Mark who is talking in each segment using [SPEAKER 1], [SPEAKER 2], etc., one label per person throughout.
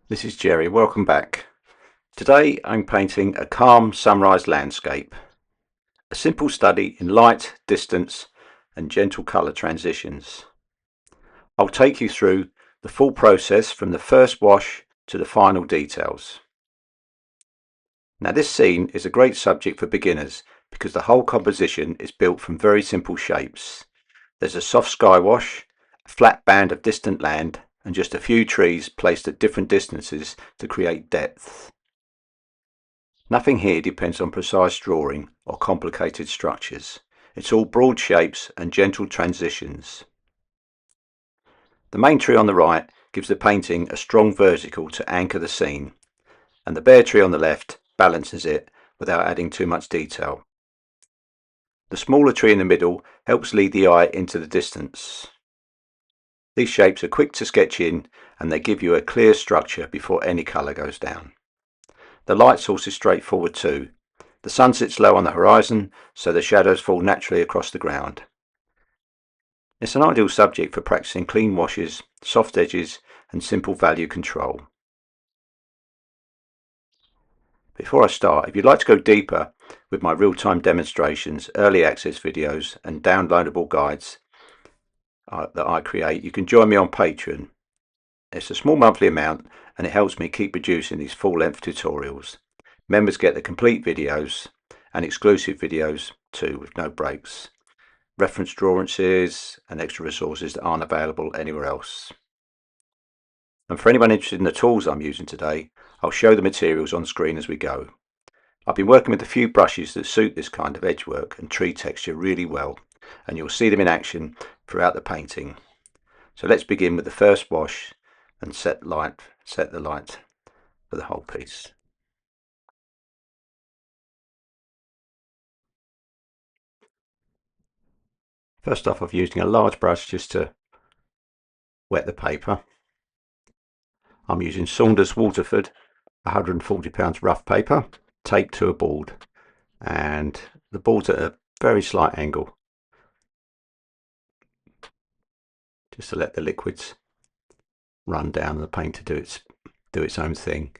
[SPEAKER 1] This is Jerry, welcome back. Today I'm painting a calm sunrise landscape, a simple study in light, distance and gentle colour transitions. I'll take you through the full process from the first wash to the final details. Now this scene is a great subject for beginners because the whole composition is built from very simple shapes. There's a soft sky wash, a flat band of distant land and just a few trees placed at different distances to create depth. Nothing here depends on precise drawing or complicated structures. It's all broad shapes and gentle transitions. The main tree on the right gives the painting a strong vertical to anchor the scene, and the bare tree on the left balances it without adding too much detail. The smaller tree in the middle helps lead the eye into the distance. These shapes are quick to sketch in and they give you a clear structure before any colour goes down. The light source is straightforward too. The sun sits low on the horizon, so the shadows fall naturally across the ground. It's an ideal subject for practicing clean washes, soft edges and simple value control. Before I start, if you'd like to go deeper with my real-time demonstrations, early access videos and downloadable guides that I create, you can join me on Patreon. It's a small monthly amount and it helps me keep producing these full-length tutorials. Members get the complete videos and exclusive videos too with no breaks, reference drawings and extra resources that aren't available anywhere else. And for anyone interested in the tools I'm using today, I'll show the materials on screen as we go. I've been working with a few brushes that suit this kind of edge work and tree texture really well, and you'll see them in action throughout the painting. So let's begin with the first wash and set the light for the whole piece. First off, I'm using a large brush just to wet the paper. I'm using Saunders Waterford 140 pounds rough paper taped to a board, and the board's at a very slight angle just to let the liquids run down and the paint to do its own thing.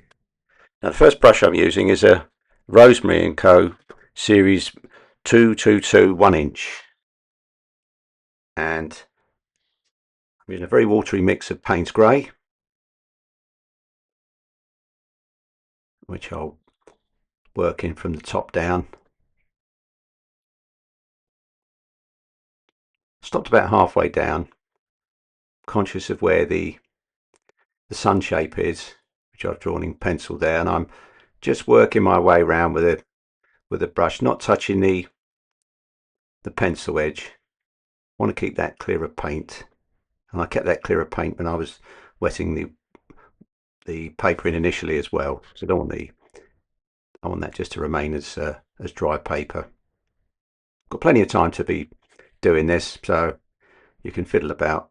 [SPEAKER 1] Now the first brush I'm using is a Rosemary Co series 222 1-inch, and I'm using a very watery mix of Payne's Grey, which I'll work in from the top down. Stopped about halfway down, conscious of where the sun shape is, which I've drawn in pencil there, and I'm just working my way around with a brush, not touching the pencil edge. I want to keep that clear of paint, and I kept that clear of paint when I was wetting the paper in initially as well. So I want that just to remain as dry paper. Got plenty of time to be doing this, so you can fiddle about,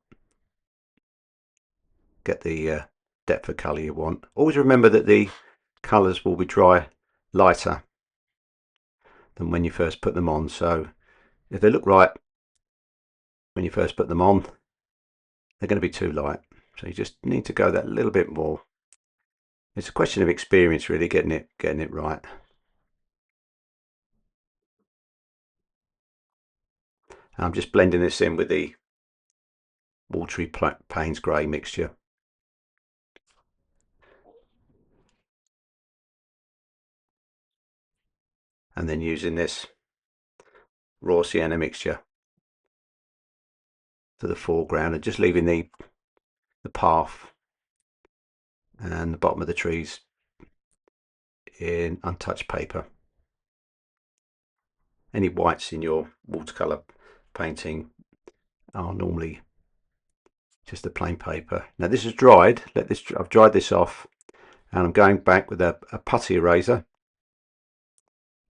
[SPEAKER 1] get the depth of colour you want. Always remember that the colours will be dry lighter than when you first put them on, so if they look right when you first put them on, they're going to be too light, so you just need to go that little bit more. It's a question of experience really, getting it right. I'm just blending this in with the watery Payne's Grey mixture. And then using this raw sienna mixture to the foreground and just leaving the path and the bottom of the trees in untouched paper. Any whites in your watercolour painting are normally just a plain paper. Now this is dried. I've dried this off, and I'm going back with a putty eraser,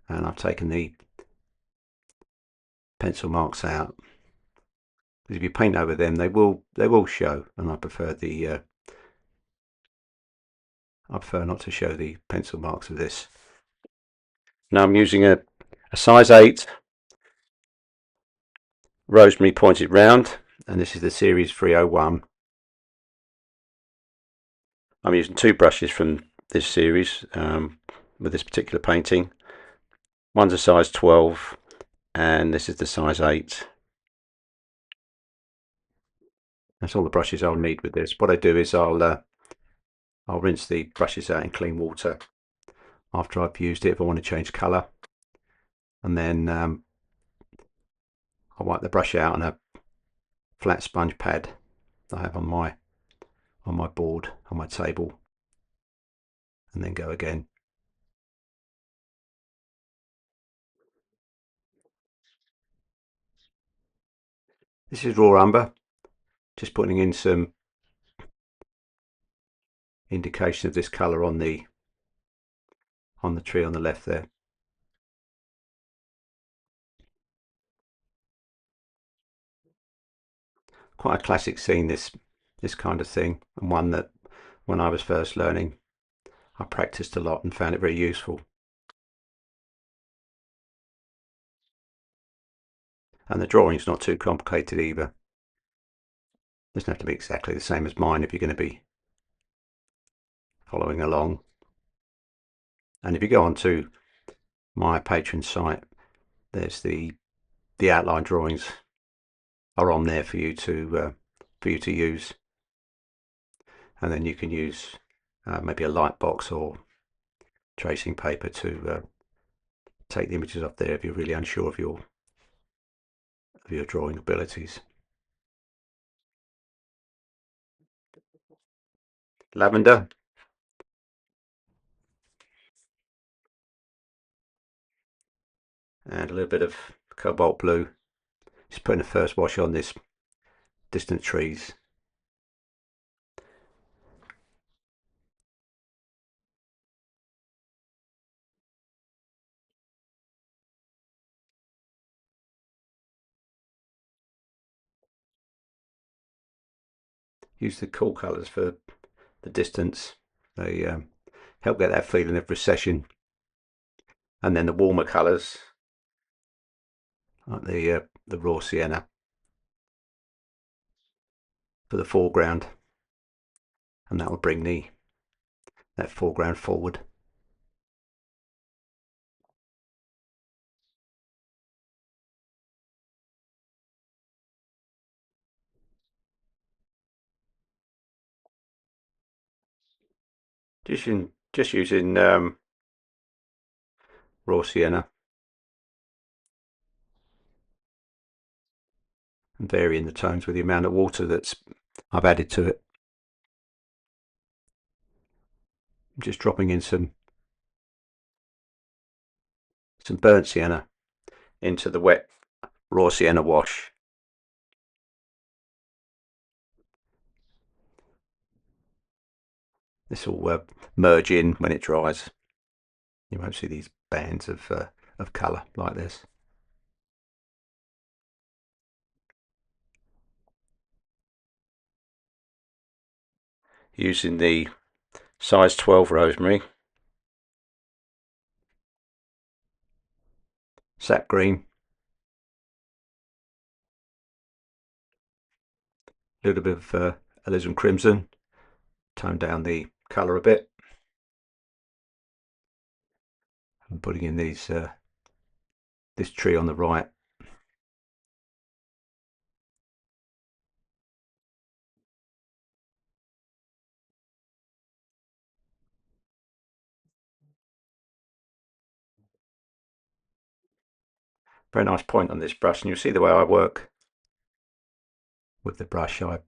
[SPEAKER 1] and I've taken the pencil marks out. If you paint over them, they will show, and I prefer not to show the pencil marks of this. Now I'm using a size 8 Rosemary pointed round, and this is the series 301. I'm using two brushes from this series with this particular painting. One's a size 12 and this is the size 8. That's all the brushes I'll need with this. What I do is I'll rinse the brushes out in clean water after I've used it if I want to change colour, and then I'll wipe the brush out on a flat sponge pad I have on my board on my table, and then go again. This is raw umber, just putting in some indication of this colour on the tree on the left there. Quite a classic scene, this kind of thing, and one that when I was first learning I practiced a lot and found it very useful. And the drawing's not too complicated either. Doesn't have to be exactly the same as mine if you're going to be following along. And if you go onto my Patreon site, there's the outline drawings are on there for you to use, and then you can use maybe a light box or tracing paper to take the images off there if you're really unsure of your drawing abilities. Lavender, and a little bit of cobalt blue. Just putting the first wash on this distant trees. Use the cool colours for the distance. They help get that feeling of recession. And then the warmer colours, like the raw sienna, for the foreground, and that will bring that foreground forward. Just using raw sienna, and varying the tones with the amount of water that's I've added to it. I'm just dropping in some burnt sienna into the wet raw sienna wash. This will merge in when it dries. You won't see these bands of colour like this. Using the size 12 rosemary, sap green, a little bit of alizarin crimson, tone down the colour a bit, and putting in these this tree on the right. Very nice point on this brush, and you'll see the way I work with the brush. I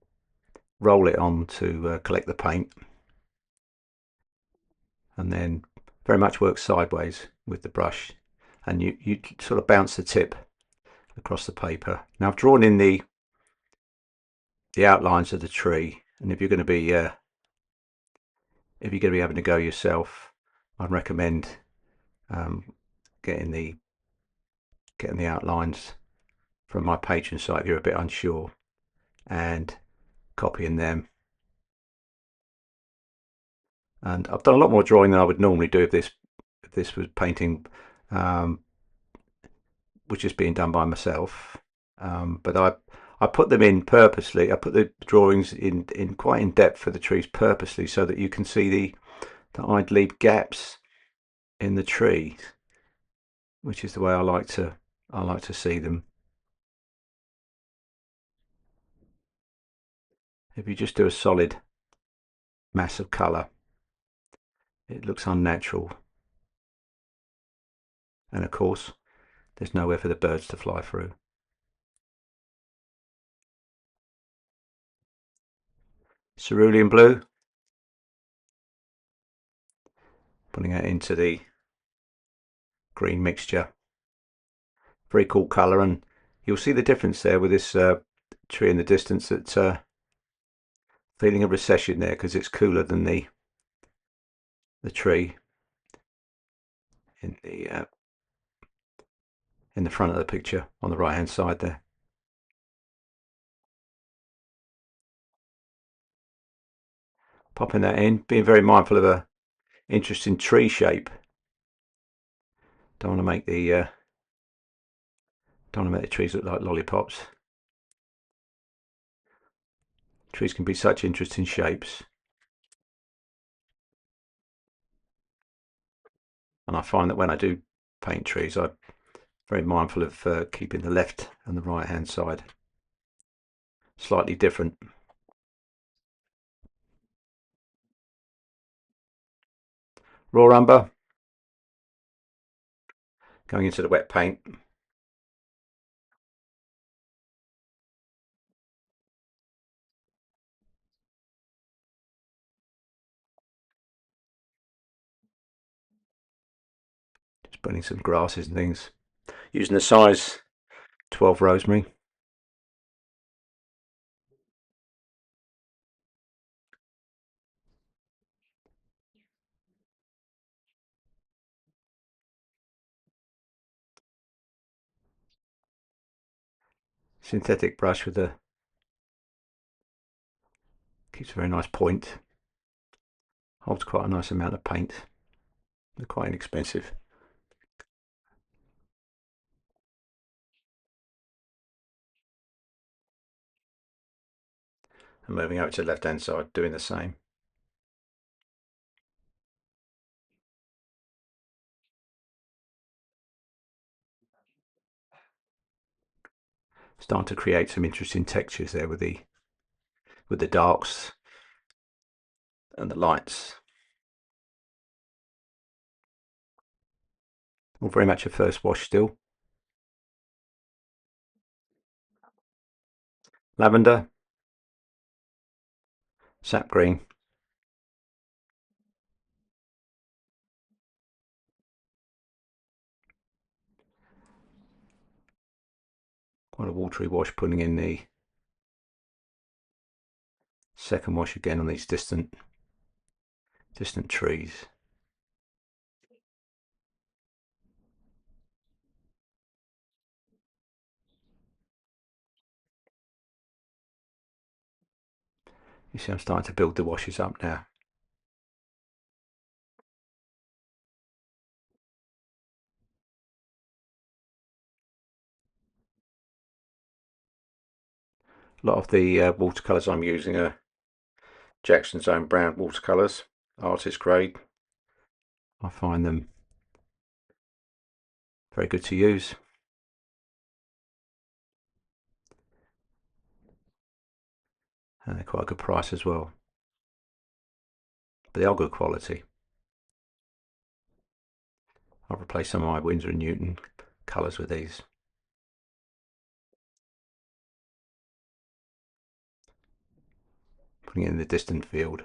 [SPEAKER 1] roll it on to collect the paint, and then very much work sideways with the brush, and you sort of bounce the tip across the paper. Now I've drawn in the outlines of the tree, and if you're going to be having to go yourself, I'd recommend getting the outlines from my Patreon site if you're a bit unsure, and copying them. And I've done a lot more drawing than I would normally do if this was painting which is being done by myself, but I put them in purposely. I put the drawings in quite in depth for the trees purposely, so that you can see that I'd leave gaps in the tree, which is the way I like to see them. If you just do a solid mass of colour, it looks unnatural, and of course there's nowhere for the birds to fly through. Cerulean blue, putting it into the green mixture. Very cool colour, and you'll see the difference there with this tree in the distance. That's feeling a recession there because it's cooler than the tree in the front of the picture on the right hand side there. Popping that in, being very mindful of a interesting tree shape. Don't want to make the trees look like lollipops. Trees can be such interesting shapes, and I find that when I do paint trees, I'm very mindful of keeping the left and the right hand side slightly different. Raw umber, going into the wet paint. Just putting some grasses and things. Using the size 12 Rosemary. Synthetic brush with a keeps a very nice point. Holds quite a nice amount of paint. They're quite inexpensive. And moving over to the left hand side, doing the same. Starting to create some interesting textures there with the darks and the lights. All very much a first wash still. Lavender, sap green, quite a watery wash, putting in the second wash again on these distant trees. You see I'm starting to build the washes up now. A lot of the watercolours I'm using are Jackson's Own Brown watercolours, artist grade. I find them very good to use. And they're quite a good price as well. But they are good quality. I'll replace some of my Winsor & Newton colours with these. Putting it in the distant field.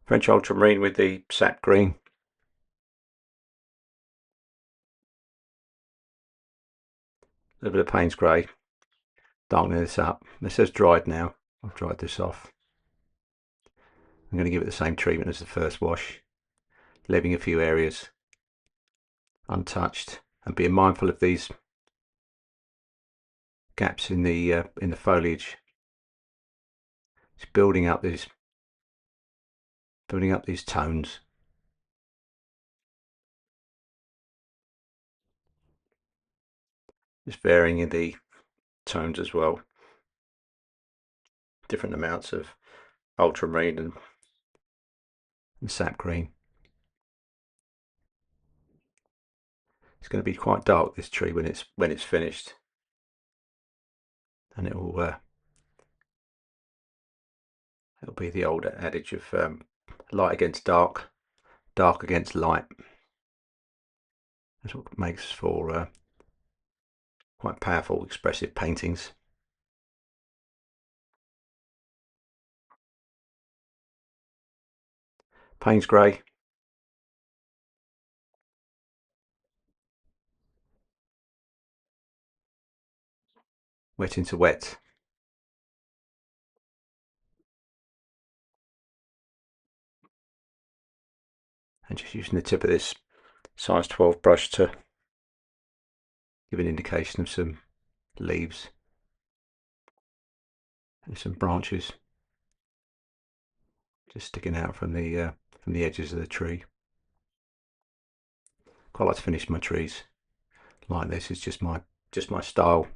[SPEAKER 1] French ultramarine with the sap green. A little bit of Payne's grey. Darkening this up. This says dried now. I've dried this off. I'm going to give it the same treatment as the first wash. leaving a few areas untouched and being mindful of these gaps in the foliage. It's building up these tones. Just varying in the tones as well. Different amounts of ultramarine and sap green. It's going to be quite dark, this tree, when it's finished, and it'll be the old adage of light against dark, dark against light. That's what makes for quite powerful, expressive paintings. Payne's grey. Wet into wet. And just using the tip of this size 12 brush to give an indication of some leaves and some branches just sticking out from the edges of the tree. Quite like to finish my trees like this. It's just my style.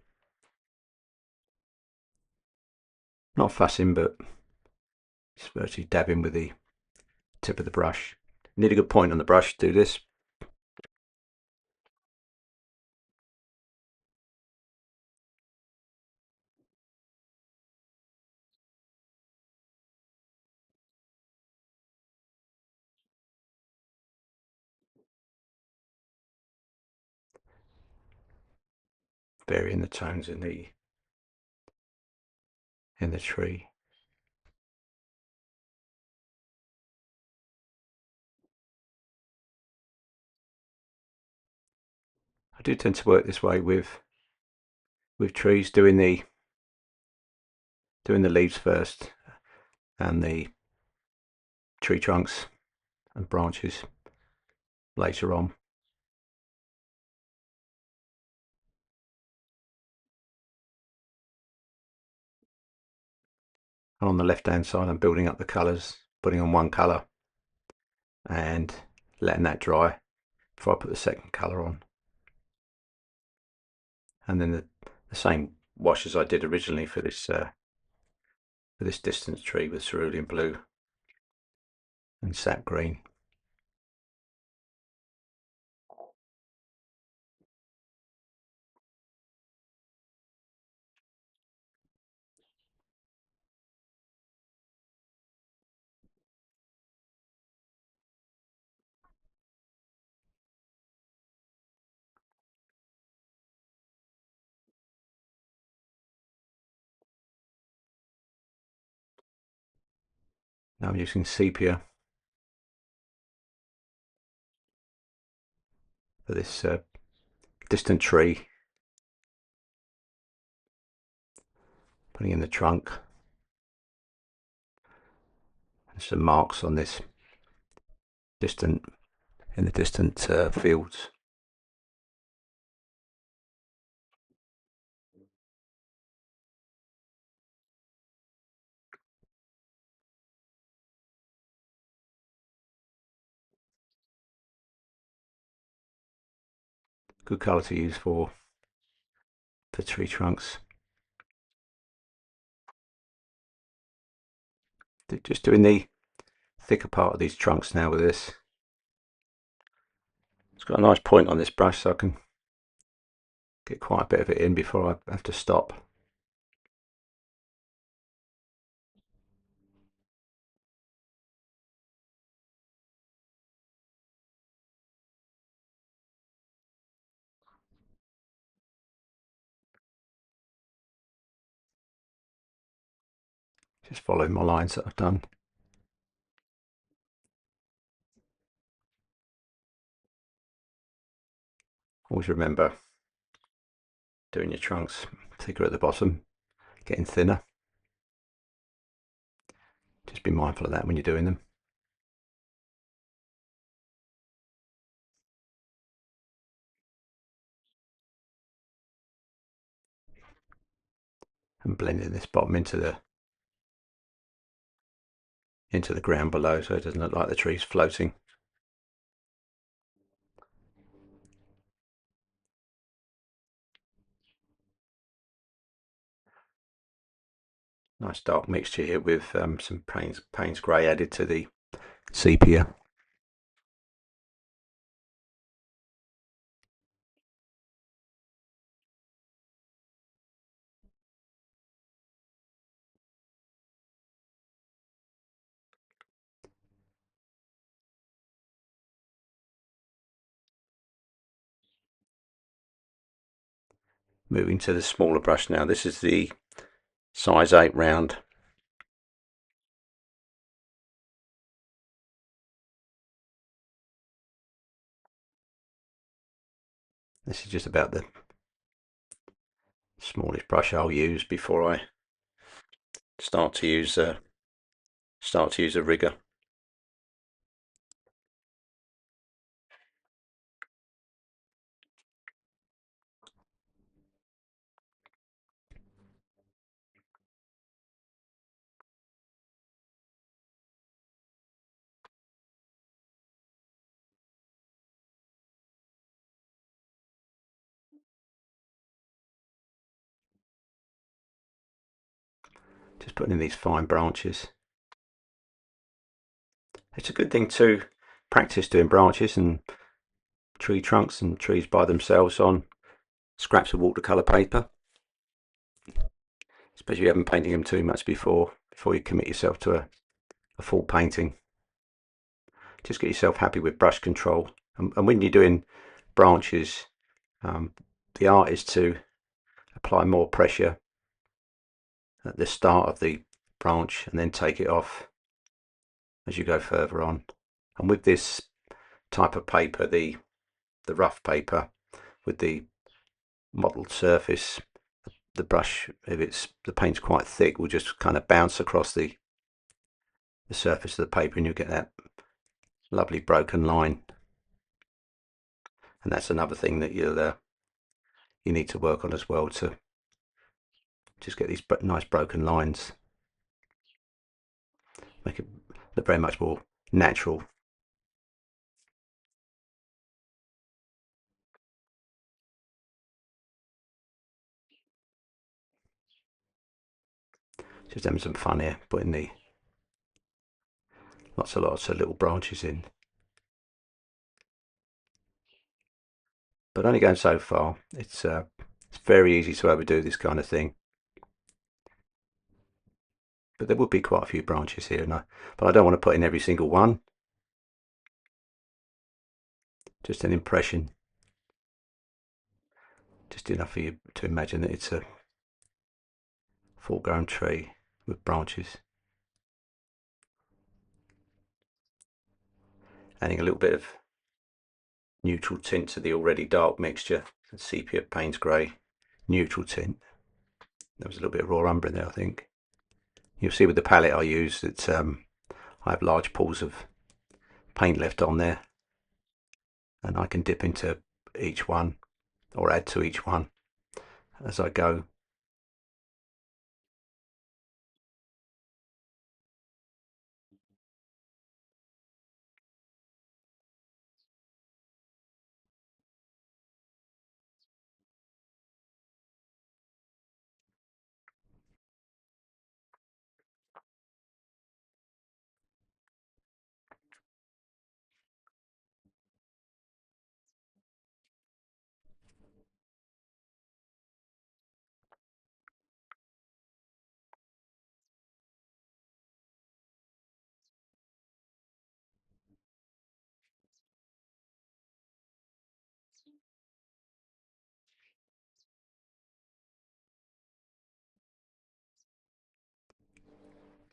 [SPEAKER 1] Not fussing, but just virtually dabbing with the tip of the brush. Need a good point on the brush to do this. Varying the tones in the tree. I do tend to work this way with trees, doing the leaves first and the tree trunks and branches later on. And on the left hand side, I'm building up the colours, putting on one colour and letting that dry before I put the second colour on. And then the same wash as I did originally for this distance tree with cerulean blue and sap green. Now I'm using sepia for this distant tree, putting in the trunk and some marks on this distant fields. Good colour to use for tree trunks. Just doing the thicker part of these trunks now with this. It's got a nice point on this brush, so I can get quite a bit of it in before I have to stop. Just following my lines that I've done. Always remember doing your trunks thicker at the bottom, getting thinner. Just be mindful of that when you're doing them. and blending this bottom into the ground below, so it doesn't look like the tree's floating. Nice dark mixture here with some Payne's grey added to the sepia. Moving to the smaller brush now. This is the size 8 round. This is just about the smallest brush I'll use before I start to use a rigger. Just putting in these fine branches. It's a good thing to practice doing branches and tree trunks and trees by themselves on scraps of watercolour paper, especially if you haven't painted them too much before you commit yourself to a full painting. Just get yourself happy with brush control, and when you're doing branches, the art is to apply more pressure at the start of the branch and then take it off as you go further on. And with this type of paper, the rough paper with the mottled surface, the brush, if the paint's quite thick, will just kind of bounce across the surface of the paper, and you'll get that lovely broken line. And that's another thing that you need to work on as well, to just get these nice broken lines, make it look very much more natural. Just having some fun here, putting the lots of little branches in, but only going so far. It's very easy to overdo this kind of thing, but there would be quite a few branches here, but I don't want to put in every single one. Just an impression, just enough for you to imagine that it's a full-grown tree with branches. Adding a little bit of neutral tint to the already dark mixture, sepia, Payne's grey, neutral tint. There was a little bit of raw umber in there, I think. You'll see with the palette I use that I have large pools of paint left on there, and I can dip into each one or add to each one as I go.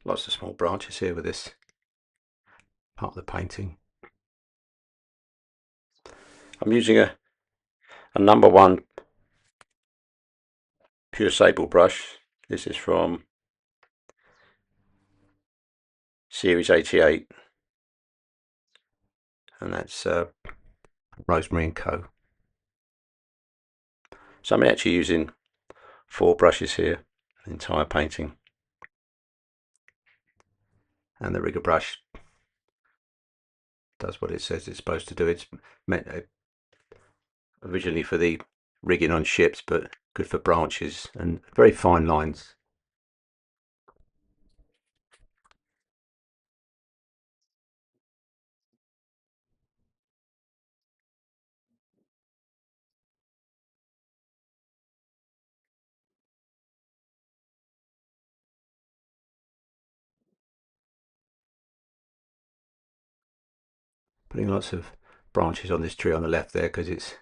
[SPEAKER 1] Lots of small branches here with this part of the painting. I'm using a number 1 pure sable brush. This is from series 88, and that's Rosemary Co. So I'm actually using 4 brushes here, an entire painting. And the rigger brush does what it says it's supposed to do. It's meant originally for the rigging on ships, but good for branches and very fine lines. Putting lots of branches on this tree on the left there because it's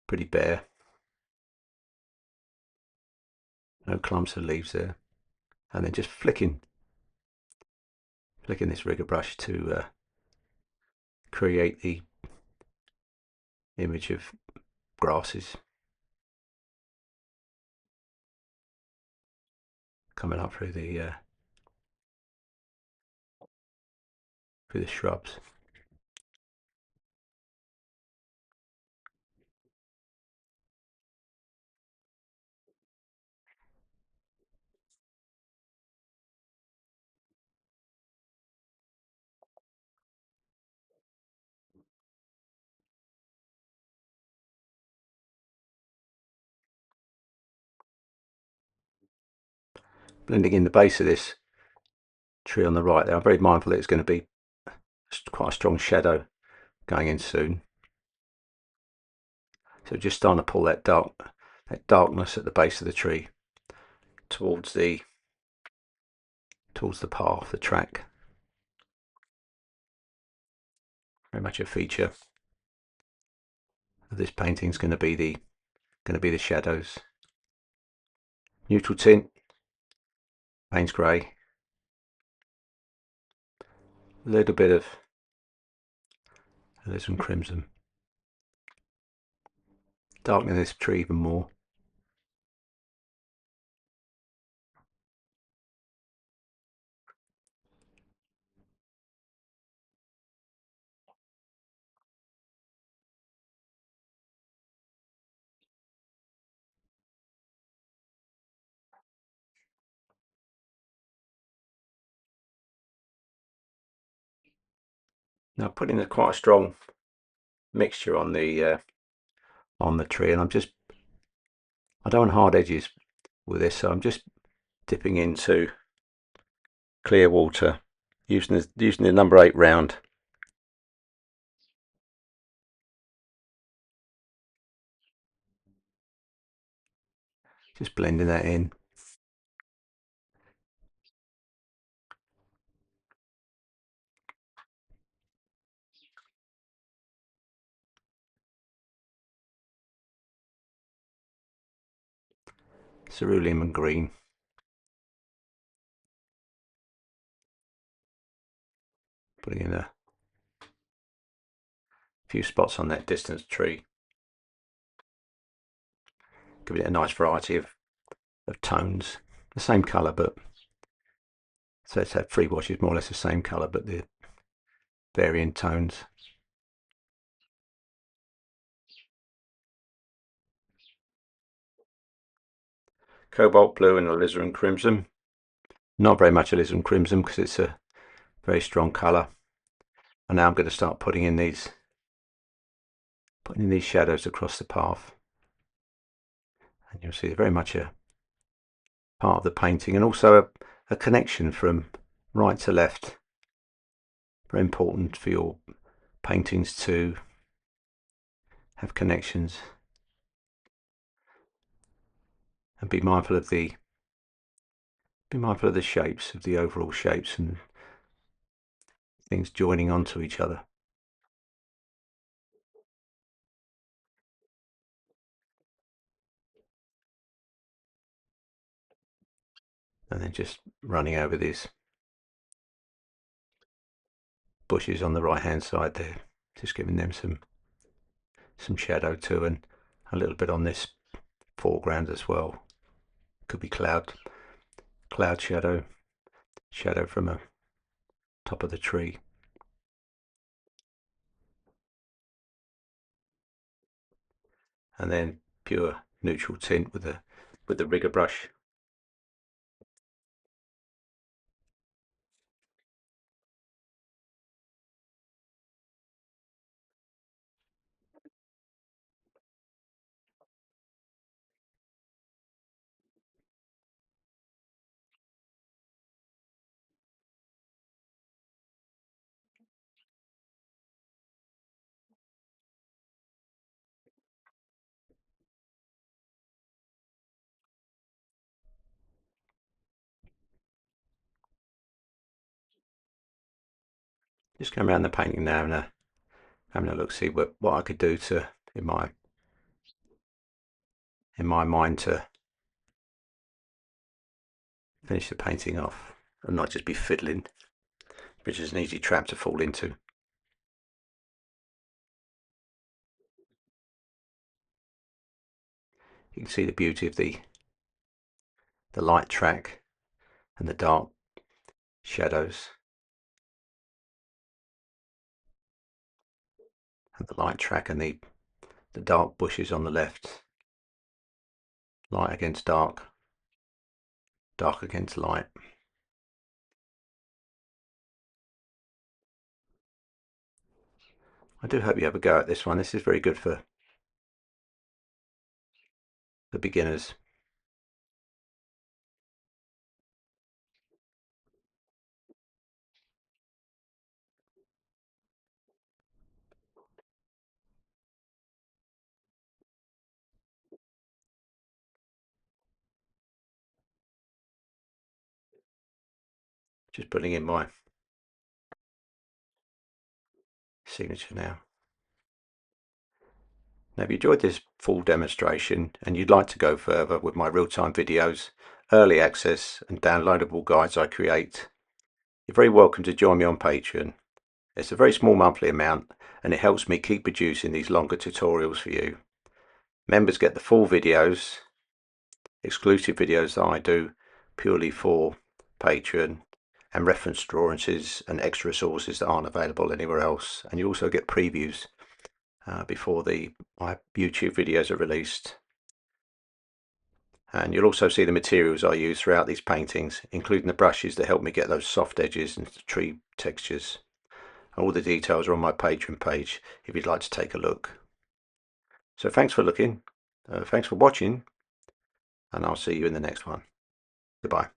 [SPEAKER 1] pretty bare. No clumps of leaves there. And then just flicking this rigger brush to create the image of grasses coming up through the shrubs. Blending in the base of this tree on the right there. I'm very mindful that it's going to be quite a strong shadow going in soon. So just starting to pull that darkness at the base of the tree towards the path, the track. Very much a feature of this painting is going to be the shadows. Neutral tint, Payne's grey, a little bit of alizarin crimson, darkening this tree even more. Now putting quite a strong mixture on the tree, and I don't want hard edges with this, so I'm just dipping into clear water using the number 8 round. Just blending that in. Cerulean and green. Putting in a few spots on that distance tree. Giving it a nice variety of tones. The same colour, but so it's had 3 washes more or less the same colour, but the varying tones. Cobalt blue and alizarin crimson. Not very much alizarin crimson because it's a very strong colour. And now I'm going to start putting in these shadows across the path. And you'll see very much a part of the painting, and also a connection from right to left. Very important for your paintings to have connections, and be mindful of the shapes, of the overall shapes, and things joining onto each other. And then just running over these bushes on the right hand side there, just giving them some shadow too, and a little bit on this foreground as well. Could be cloud shadow from a top of the tree. And then pure neutral tint with the rigger brush Just going around the painting now and having a look, see what I could do to in my mind to finish the painting off and not just be fiddling, which is an easy trap to fall into. You can see the beauty of the light track and the dark shadows, and the light track and the dark bushes on the left, light against dark, dark against light. I do hope you have a go at this one. This is very good for beginners. Just putting in my signature now. Now, if you enjoyed this full demonstration and you'd like to go further with my real-time videos, early access and downloadable guides I create, you're very welcome to join me on Patreon. It's a very small monthly amount and it helps me keep producing these longer tutorials for you. Members get the full videos, exclusive videos that I do purely for Patreon, and reference drawings and extra resources that aren't available anywhere else. And you also get previews before my YouTube videos are released. And you'll also see the materials I use throughout these paintings, including the brushes that help me get those soft edges and tree textures. All the details are on my Patreon page if you'd like to take a look. So thanks for looking, thanks for watching, and I'll see you in the next one. Goodbye.